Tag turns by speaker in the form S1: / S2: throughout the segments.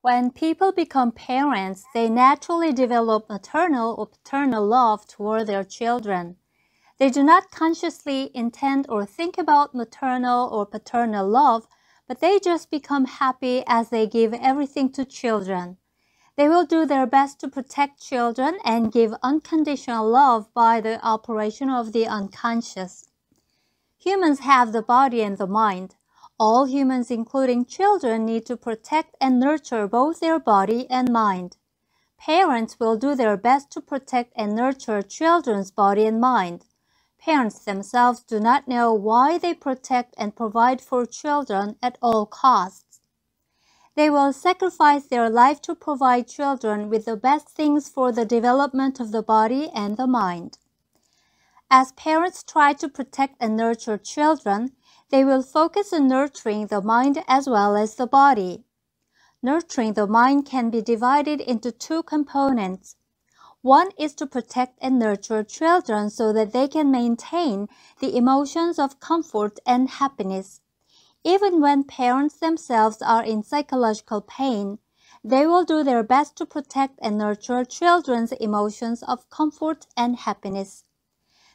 S1: When people become parents, they naturally develop maternal or paternal love toward their children. They do not consciously intend or think about maternal or paternal love, but they just become happy as they give everything to children. They will do their best to protect children and give unconditional love by the operation of the unconscious. Humans have the body and the mind. All humans, including children, need to protect and nurture both their body and mind. Parents will do their best to protect and nurture children's body and mind. Parents themselves do not know why they protect and provide for children at all costs. They will sacrifice their life to provide children with the best things for the development of the body and the mind. As parents try to protect and nurture children, they will focus on nurturing the mind as well as the body. Nurturing the mind can be divided into two components. One is to protect and nurture children so that they can maintain the emotions of comfort and happiness. Even when parents themselves are in psychological pain, they will do their best to protect and nurture children's emotions of comfort and happiness.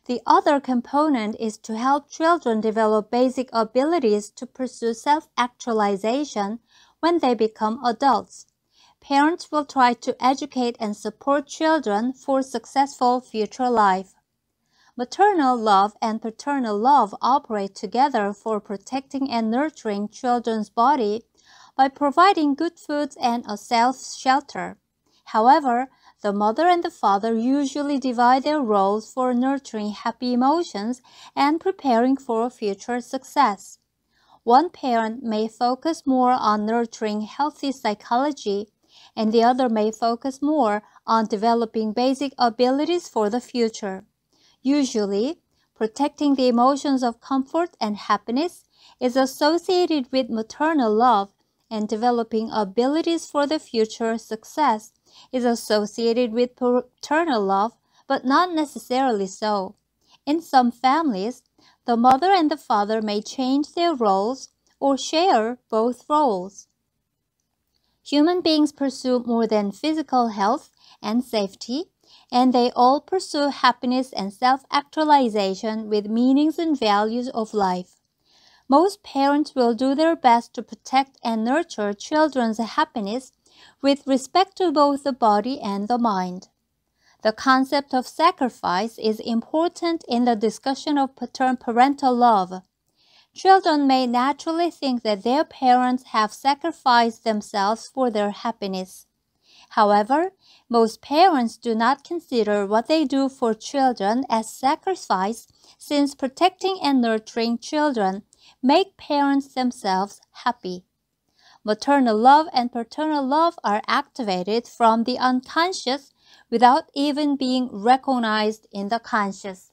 S1: The other component is to help children develop basic abilities to pursue self-actualization when they become adults. Parents will try to educate and support children for successful future life. Maternal love and paternal love operate together for protecting and nurturing children's body by providing good foods and a safe shelter. However, the mother and the father usually divide their roles for nurturing happy emotions and preparing for future success. One parent may focus more on nurturing healthy psychology, and the other may focus more on developing basic abilities for the future. Usually, protecting the emotions of comfort and happiness is associated with maternal love, and developing abilities for the future success is associated with paternal love, but not necessarily so. In some families, the mother and the father may change their roles or share both roles. Human beings pursue more than physical health and safety, and they all pursue happiness and self-actualization with meanings and values of life. Most parents will do their best to protect and nurture children's happiness with respect to both the body and the mind. The concept of sacrifice is important in the discussion of parental love. Children may naturally think that their parents have sacrificed themselves for their happiness. However, most parents do not consider what they do for children as sacrifice, since protecting and nurturing children make parents themselves happy. Maternal love and paternal love are activated from the unconscious without even being recognized in the conscious.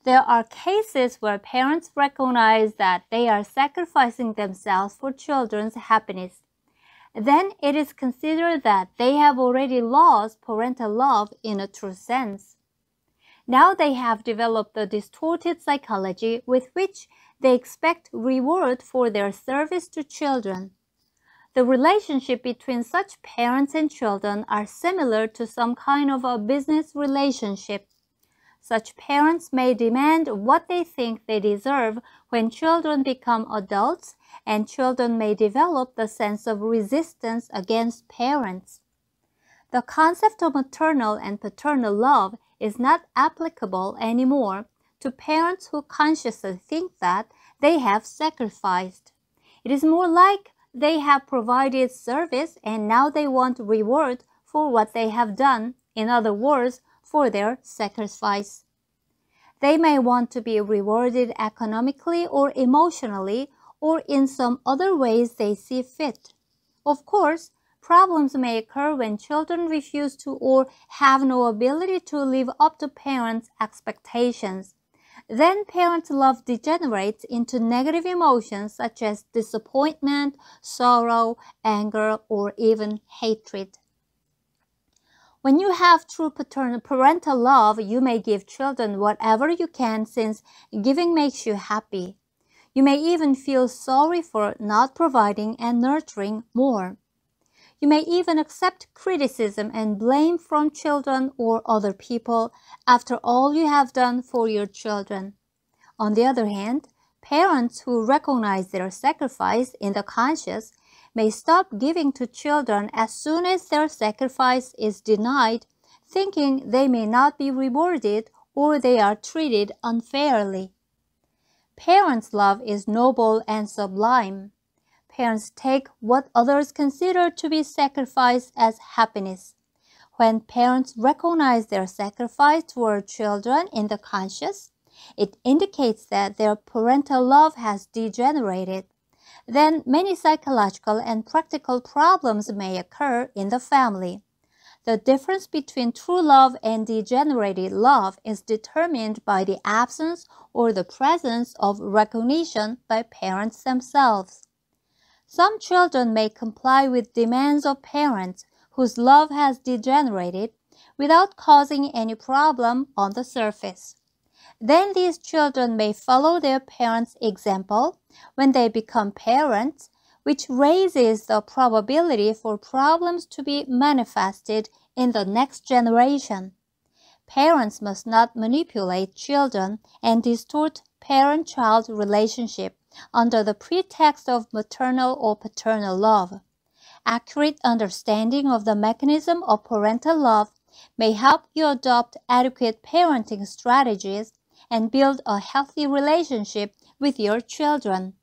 S1: There are cases where parents recognize that they are sacrificing themselves for children's happiness. Then it is considered that they have already lost parental love in a true sense. Now they have developed the distorted psychology with which they expect reward for their service to children. The relationship between such parents and children are similar to some kind of a business relationship. Such parents may demand what they think they deserve when children become adults, and children may develop the sense of resistance against parents. The concept of maternal and paternal love is not applicable anymore to parents who consciously think that they have sacrificed. It is more like they have provided service and now they want reward for what they have done, in other words, for their sacrifice. They may want to be rewarded economically or emotionally or in some other ways they see fit. Of course, problems may occur when children refuse to or have no ability to live up to parents' expectations. Then parent love degenerates into negative emotions such as disappointment, sorrow, anger, or even hatred. When you have true parental love, you may give children whatever you can, since giving makes you happy. You may even feel sorry for not providing and nurturing more. You may even accept criticism and blame from children or other people after all you have done for your children. On the other hand, parents who recognize their sacrifice in the conscious may stop giving to children as soon as their sacrifice is denied, thinking they may not be rewarded or they are treated unfairly. Parents' love is noble and sublime. Parents take what others consider to be sacrifice as happiness. When parents recognize their sacrifice toward children in the conscious, it indicates that their parental love has degenerated. Then many psychological and practical problems may occur in the family. The difference between true love and degenerated love is determined by the absence or the presence of recognition by parents themselves. Some children may comply with demands of parents whose love has degenerated without causing any problem on the surface. Then these children may follow their parents' example when they become parents, which raises the probability for problems to be manifested in the next generation. Parents must not manipulate children and distort parent-child relationship under the pretext of maternal or paternal love. Accurate understanding of the mechanism of parental love may help you adopt adequate parenting strategies and build a healthy relationship with your children.